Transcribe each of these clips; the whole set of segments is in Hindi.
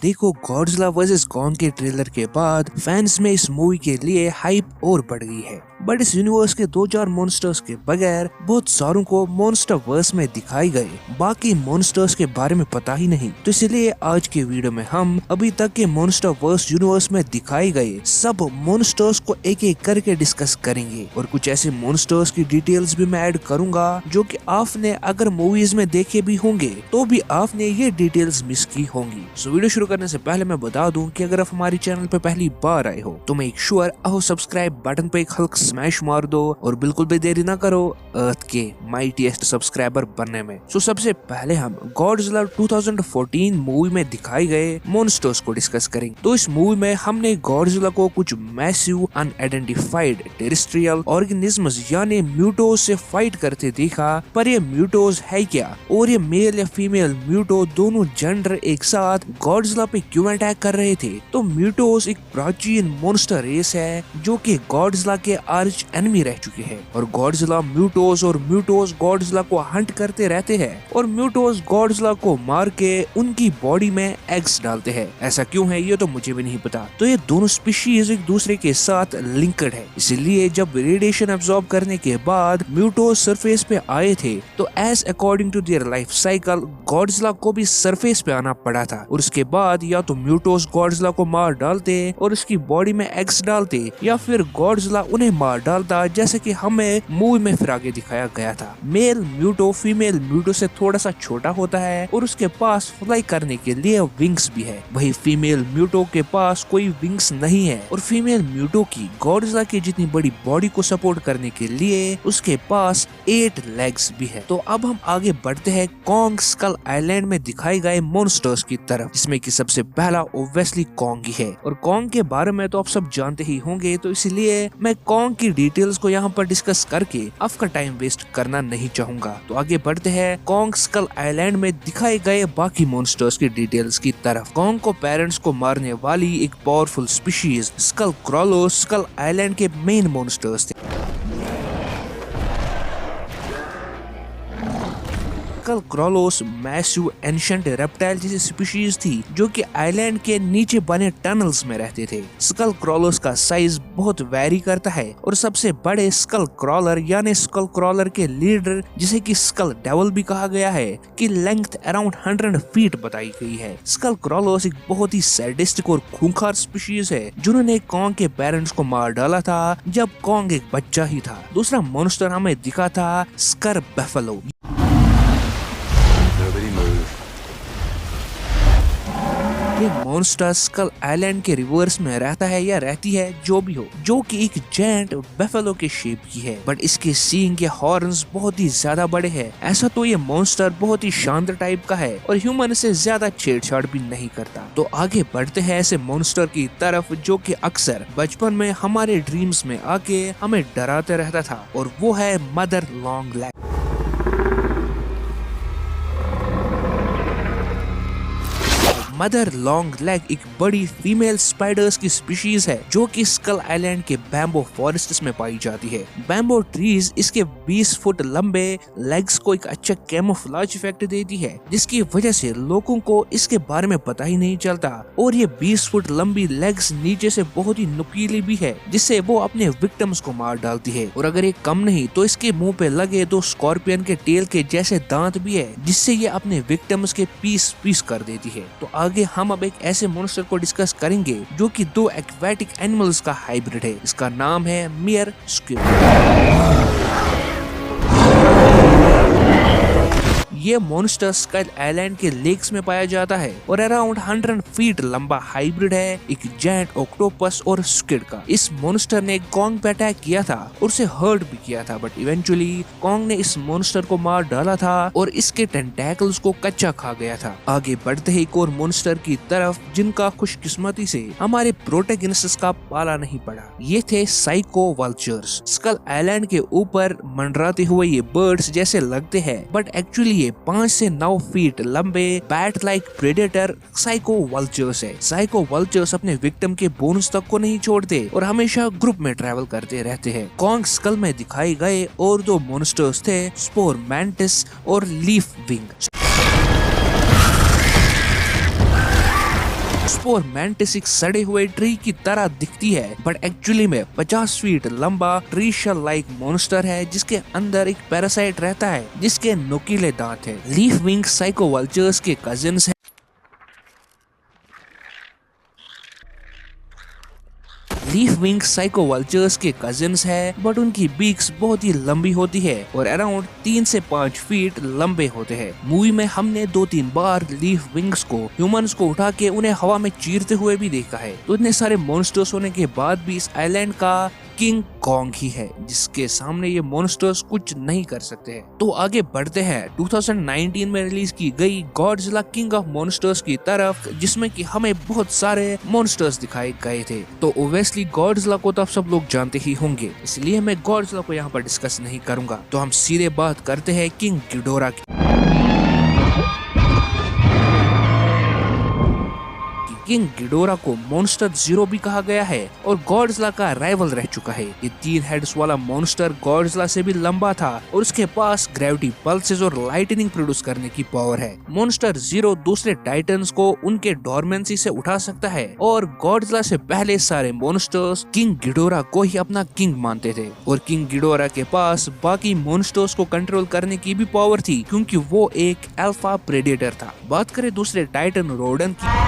देखो गॉडजिला वर्सेस कॉन्ग के ट्रेलर के बाद फैंस में इस मूवी के लिए हाइप और बढ़ गई है। बट इस यूनिवर्स के 2-4 मॉन्स्टर्स के बगैर बहुत सारों को मॉन्स्टर वर्स में दिखाई गए बाकी मॉन्स्टर्स के बारे में पता ही नहीं। तो इसलिए आज के वीडियो में हम अभी तक के मॉन्स्टर वर्स यूनिवर्स में दिखाए गए सब मॉन्स्टर्स को एक एक करके डिस्कस करेंगे और कुछ ऐसे मॉन्स्टर्स की डिटेल्स भी मैं ऐड करूंगा जो कि आपने अगर मूवीज में देखे भी होंगे तो भी आपने ये डिटेल्स मिस की होंगी। सो वीडियो शुरू करने से पहले मैं बता दूं कि अगर आप हमारे चैनल पे पहली बार आए हो तो मेक श्योर आओ सब्सक्राइब बटन पे एक हल्का स्मैश मार दो और बिल्कुल भी देरी ना करो अर्थ के माइटीएस्ट सब्सक्राइबर बनने में। सो सबसे पहले हम गॉडजिला 2014 मूवी में दिखाए गए मॉन्स्टर्स को डिस्कस करेंगे। तो इस मूवी में हमने गॉडजिला को कुछ मैसिव अनआइडेंटिफाइड टेरेस्ट्रियल ऑर्गेनिज्म्स यानी म्यूटोस से फाइट करते देखा। पर ये म्यूटोस है क्या और ये मेल या फीमेल म्यूटो दोनों जेंडर एक साथ गॉडजिला पे क्यों अटैक कर रहे थे? तो म्यूटोस एक प्राचीन मॉन्स्टर रेस है जो कि गॉडजिला के आर्च एनिमी रह चुके हैं और गॉडजिला म्यूटोस और म्यूटोस गॉडजिला को हंट करते रहते हैं और म्यूटोस गॉडजिला को मार के उनकी बॉडी में एग्स डालते हैं। ऐसा क्यों है ये तो मुझे भी नहीं पता। तो ये दोनों स्पीशीज एक दूसरे के साथ लिंक्ड है, इसलिए जब रेडिएशन एब्जॉर्ब करने के बाद म्यूटोस सरफेस पे आए थे तो as according to their life cycle Godzilla को भी सरफेस पे आना पड़ा था और उसके बाद या तो म्यूटोस गॉडजिला को मार डालते और उसकी बॉडी में एग्स डालते या फिर गॉडजिला उन्हें मार डालता जैसे कि हमें मूवी में फिर आगे दिखाया गया था। मेल म्यूटो फीमेल म्यूटो से थोड़ा सा छोटा होता है और उसके पास फ्लाई करने के लिए विंग्स भी है। वही फीमेल म्यूटो के पास कोई विंग्स नहीं है और फीमेल म्यूटो की गॉडजिला की जितनी बड़ी बॉडी को सपोर्ट करने के लिए उसके पास 8 लेग्स भी है। तो अब हम आगे बढ़ते हैं कॉन्ग स्कल आइलैंड में दिखाए गए मॉन्स्टर्स की तरफ, जिसमें कि सबसे पहला ऑब्वियसली कॉन्ग ही है और कॉन्ग के बारे में तो आप सब जानते ही होंगे। तो इसलिए मैं कॉन्ग की डिटेल्स को यहाँ पर डिस्कस करके आपका टाइम वेस्ट करना नहीं चाहूंगा। तो आगे बढ़ते हैं कॉन्ग स्कल आइलैंड में दिखाए गए बाकी मॉन्स्टर्स की डिटेल्स की तरफ। कॉन्ग को पेरेंट्स को मारने वाली एक powerful species skull crawlers skull island के मेन मॉन्स्टर्स थे। Skull crawlers massive ancient reptile जैसी स्पीशीज थी जो कि आइलैंड के नीचे बने टनल्स में रहते थे। स्कल क्रॉलोस का साइज बहुत वेरी करता है और सबसे बड़े स्कल क्रॉलर यानी स्कल क्रॉलर के लीडर जिसे कि स्कल डेविल भी कहा गया है की लेंथ अराउंड 100 फीट बताई गई है। स्कल क्रॉलोस एक बहुत ही सैडिस्टिक और खूंखार स्पीशीज है जिन्होंने कॉन्ग के पेरेंट्स को मार डाला था जब कॉन्ग एक बच्चा ही था। दूसरा मॉन्स्टर हमें दिखा था स्कर बफेलो। ये मॉन्स्टर स्कल आइलैंड के रिवर्स में रहता है या रहती है जो भी हो, जो कि एक जायंट बफेलो के शेप की है बट इसके सींग के हॉर्न्स बहुत ही ज्यादा बड़े हैं। ऐसा तो ये मॉन्स्टर बहुत ही शांत टाइप का है और ह्यूमन से ज्यादा छेड़छाड़ भी नहीं करता। तो आगे बढ़ते हैं ऐसे मॉन्स्टर की तरफ जो कि अक्सर बचपन में हमारे ड्रीम्स में आके हमें डराते रहता था और वो है mother long leg. Mother long leg एक बड़ी फीमेल स्पाइडर्स की स्पीशीज है जो कि स्कल आइलैंड के बैम्बो फॉरेस्ट्स में पाई जाती है। बैम्बो ट्रीज इसके 20 फुट लंबे लेग्स को एक अच्छा कैमोफ्लेज इफेक्ट देती है जिसकी वजह से लोगों को इसके बारे में पता ही नहीं चलता और ये 20 फुट लंबी लेग्स नीचे से बहुत ही नुकीली भी है जिससे वो अपने विक्टिम्स को मार डालती है। और अगर ये कम नहीं तो इसके मुंह पे लगे 2 स्कॉर्पियन के टेल के जैसे दांत भी है जिससे ये अपने विक्टिम्स के पीस पीस कर देती है। तो आगे हम अब एक ऐसे मॉन्स्टर को डिस्कस करेंगे जो कि 2 एक्वेटिक एनिमल्स का हाइब्रिड है। इसका नाम है मियर स्क्विड। ये मॉन्स्टर स्कल आइलैंड के लेक्स में पाया जाता है और अराउंड 100 फीट लंबा हाइब्रिड है एक जायंट ऑक्टोपस और स्क्विड का। इस मॉन्स्टर ने कॉन्ग पे अटैक किया था और उसे हर्ट भी किया था बट इवेंचुअली कॉन्ग ने इस मॉन्स्टर को मार डाला था और इसके टेंटैकल्स को कच्चा खा गया था। आगे बढ़ते ही एक और मॉन्स्टर की तरफ जिनका खुशकिस्मती से हमारे प्रोटैगनिस्ट का पाला नहीं पड़ा। ये थे साइको वल्चर्स। स्कल आइलैंड के ऊपर मंडराते हुए ये बर्ड्स जैसे लगते हैं बट एक्चुअली 5 से 9 फीट लंबे bat like predator psycho vultures है। साइको वल्चर्स अपने विक्टिम के बोन्स तक को नहीं छोड़ते और हमेशा ग्रुप में ट्रैवल करते रहते हैं। कॉन्ग स्कल में दिखाए गए और 2 मॉन्स्टर्स थे स्पोर मैंटिस और लीफ विंग। स्पोर मैंटिस एक सड़े हुए ट्री की तरह दिखती है, बट एक्चुअली में 50 फीट लंबा ट्री शेल लाइक मॉन्स्टर है जिसके अंदर एक पैरासाइट रहता है जिसके नुकीले दांत है। लीफ विंग साइको वल्चर्स के कजिन्स है। लीफ विंग साइको वल्चर्स के कजिन्स है, बट उनकी बीक्स बहुत ही लंबी होती है और अराउंड 3 से 5 फीट लंबे होते हैं। मूवी में हमने 2-3 बार लीफ विंग्स को ह्यूमंस को उठा के उन्हें हवा में चीरते हुए भी देखा है। तो इतने सारे मॉन्स्टर्स होने के बाद भी इस आइलैंड का किंग कॉन्ग ही है जिसके सामने ये मॉन्स्टर्स कुछ नहीं कर सकते हैं। तो आगे बढ़ते हैं 2019 में रिलीज की गई गॉडजिला किंग ऑफ मॉन्स्टर्स की तरफ, जिसमें कि हमें बहुत सारे मॉन्स्टर्स दिखाए गए थे। तो ओब्वियसली गॉडजिला को तो आप सब लोग जानते ही होंगे, इसलिए मैं गॉडजिला को यहाँ पर डिस्कस नहीं करूंगा। तो हम सीधे बात करते हैं किंग गिडोरा की। किंग गिडोरा को मॉन्स्टर जीरो भी कहा गया है और गॉडजिला का राइवल रह चुका है। ये 3 हेड्स वाला मॉन्स्टर गॉडजिला से भी लंबा था और उसके पास ग्रेविटी पल्सेस और लाइटनिंग प्रोड्यूस करने की पावर है। मॉन्स्टर जीरो दूसरे टाइटन्स को उनके डोरमेंसी से उठा सकता है और गॉडजिला से पहले सारे मॉन्स्टर्स किंग गिडोरा को ही अपना किंग मानते थे और किंग गिडोरा के पास बाकी मॉन्स्टर्स को कंट्रोल करने की भी पावर थी क्योंकि वो एक अल्फा प्रेडेटर था। बात करें दूसरे टाइटन रोडन की,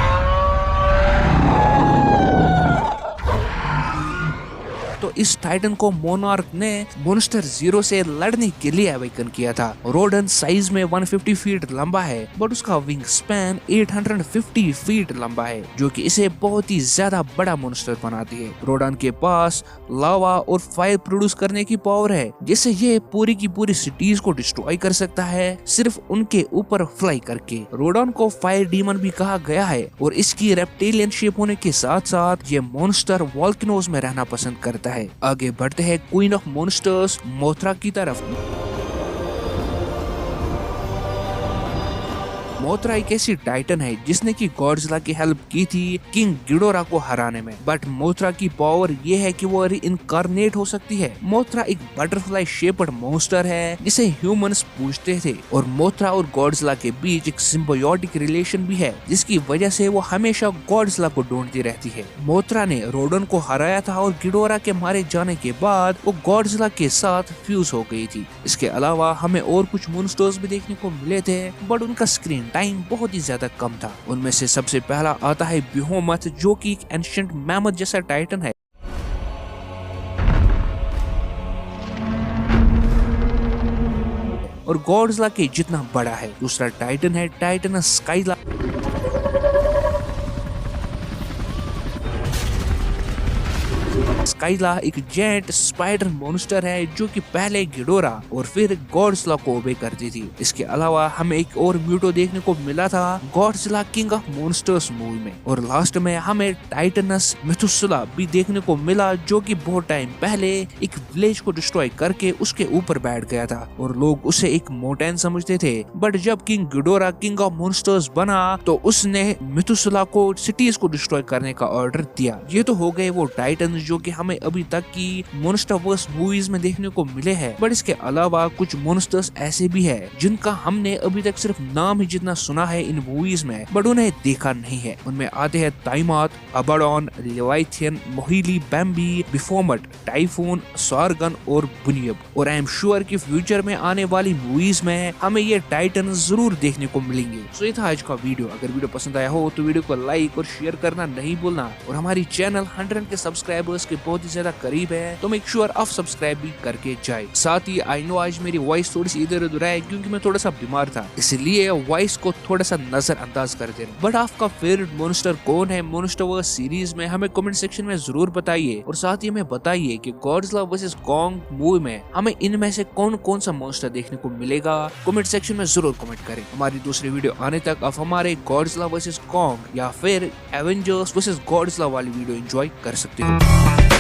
तो इस टाइटन को मोनार्क ने मॉन्स्टर जीरो से लड़ने के लिए अवेकन किया था। रोडन साइज में 150 फीट लंबा है, बट उसका विंग स्पैन 850 फीट लंबा है, जो कि इसे बहुत ही ज्यादा बड़ा मॉन्स्टर बनाती है। रोडन के पास लावा और फायर प्रोड्यूस करने की पावर है, जिससे ये पूरी की पूरी सिटीज को डिस्ट्रॉय कर सकता है सिर्फ उनके ऊपर फ्लाई करके। रोडन को फायर डीमन भी कहा गया है और इसकी रेप्टिलियन शेप होने के साथ साथ ये मॉन्स्टर वोल्केनोज में रहना पसंद करता है। आगे बढ़ते हैं क्वीन ऑफ मॉन्स्टर्स मोथरा की तरफ। मोथरा एक ऐसी टाइटन है जिसने की गॉडजिला की हेल्प की थी किंग गिडोरा को हराने में, बट मोथरा की पावर ये है कि वो रीइंकार्नेट हो सकती है। मोथरा एक बटरफ्लाई शेप्ड मॉन्स्टर है जिसे ह्यूमंस पूजते थे और मोथरा और गॉडजिला के बीच एक सिम्बायोटिक रिलेशन भी है, जिसकी वजह से वो हमेशा गॉडजिला को ढूंढती रहती है। मोथरा ने रोडन को हराया था और गिडोरा के मारे जाने के बाद वो गॉडजिला के साथ फ्यूज हो गई थी। इसके अलावा हमें और कुछ मॉन्स्टर्स भी देखने को मिले थे, बट उनका स्क्रीन टाइम बहुत ही ज्यादा कम था। उनमें से सबसे पहला आता है बिहोमथ, जो कि एक एंशिएंट मैमथ जैसा टाइटन है और गॉडजिला के जितना बड़ा है। दूसरा टाइटन है टाइटनस स्काइला। स्काइला एक जेंट स्पाइडर मॉन्स्टर है जो कि पहले गिडोरा और फिर गॉडजिला को ओबे करती थी। इसके अलावा हमें एक और म्यूटो देखने को मिला था Godzilla king of monsters movie में, और लास्ट में हमें टाइटनस मेथुसेला भी देखने को मिला जो कि बहुत टाइम पहले एक विलेज को डिस्ट्रॉय करके उसके ऊपर बैठ गया था और लोग उसे एक मोटेन समझते थे। बट जब king Ghidorah king of monsters बना तो उसने मेथुसेला को सिटीज को डिस्ट्रॉय करने का ऑर्डर दिया। ये तो हो गए वो टाइटन जो कि हमें अभी तक की मॉन्स्टरवर्स मूवीज में देखने को मिले हैं, बट इसके अलावा कुछ मॉन्स्टर्स ऐसे भी है जिनका हमने अभी तक सिर्फ नाम ही जितना सुना है इन मूवीज में, बट उन्हें देखा नहीं है। उनमें आते हैं ताइमात, अबाडोन, लेवाइथियन, मोहिली, बैम्बी, बिफोमट, टाइफून, सारगन और बुनियब। और आई एम श्योर कि फ्यूचर में आने वाली मूवीज में हमें ये टाइटन जरूर देखने को मिलेंगे। सो ये था आज का वीडियो। अगर वीडियो पसंद आया हो तो वीडियो को लाइक और शेयर करना नहीं भूलना, और हमारी चैनल 100 के सब्सक्राइबर्स के बहुत ही ज्यादा करीब है तो मेक श्योर आप सब्सक्राइब भी करके जाए। साथ ही आई नो आज मेरी वॉइस थोड़ी सी इधर उधर है क्योंकि मैं थोड़ा सा बीमार था, इसलिए वॉइस को थोड़ा सा नजरअंदाज कर देना। बट आपका फेवरेट मॉन्स्टर कौन है मॉन्स्टरवर्स सीरीज में, हमें कमेंट सेक्शन में जरूर बताइए। और साथ ही हमें बताइए कि गॉडजिला वर्सेस कॉन्ग मूवी में हमें इनमें से कौन कौन सा मॉन्स्टर देखने को मिलेगा, कमेंट सेक्शन में जरूर कमेंट करें। हमारी दूसरी वीडियो आने तक आप हमारे गॉडजिला वर्सेस कॉन्ग या फिर एवेंजर्स वर्सेस गॉडजिला वाली वीडियो एंजॉय कर सकते हो।